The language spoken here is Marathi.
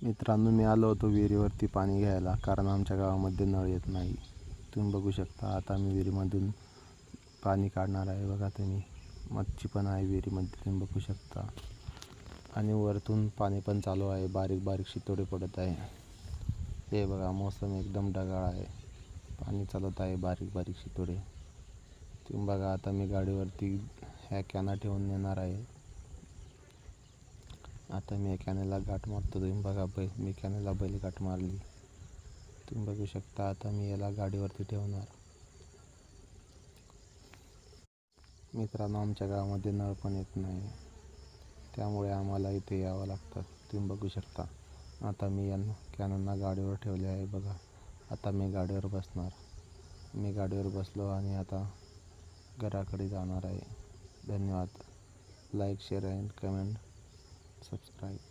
मित्रांनो, मी आलो होतो विहिरीवरती पाणी घ्यायला, कारण आमच्या गावामध्ये नळ येत नाही. तुम्ही बघू शकता, आता मी विहिरीमधून पाणी काढणार आहे. बघा तुम्ही, मच्छी पण आहे विहिरीमध्ये, तुम्ही बघू शकता. आणि वरतून पाणी पण चालू आहे, बारीक बारीक शितोडे पडत आहे. हे बघा, मौसम एकदम ढगाळ आहे, पाणी चालत आहे, बारीक बारीक शितोडे. तुम्ही बघा, आता मी गाडीवरती ह्या कॅना ठेवून नेणार आहे. आता मी या कॅनेला गाठ मारतो. तुम्ही बघा, मी कॅनेला गाठ मारली. तुम्ही बघू शकता. आता मी याला गाडीवरती ठेवणार. मित्रांनो, आमच्या गावामध्ये नळ पण येत नाही, त्यामुळे आम्हाला इथे यावं लागतं. तुम्ही बघू शकता. आता मी यांना कॅनला गाडीवर ठेवले आहे. बघा, आता मी गाडीवर बसणार. मी गाडीवर बसलो आणि आता घराकडे जाणार आहे. धन्यवाद. Like, share and comment, subscribe.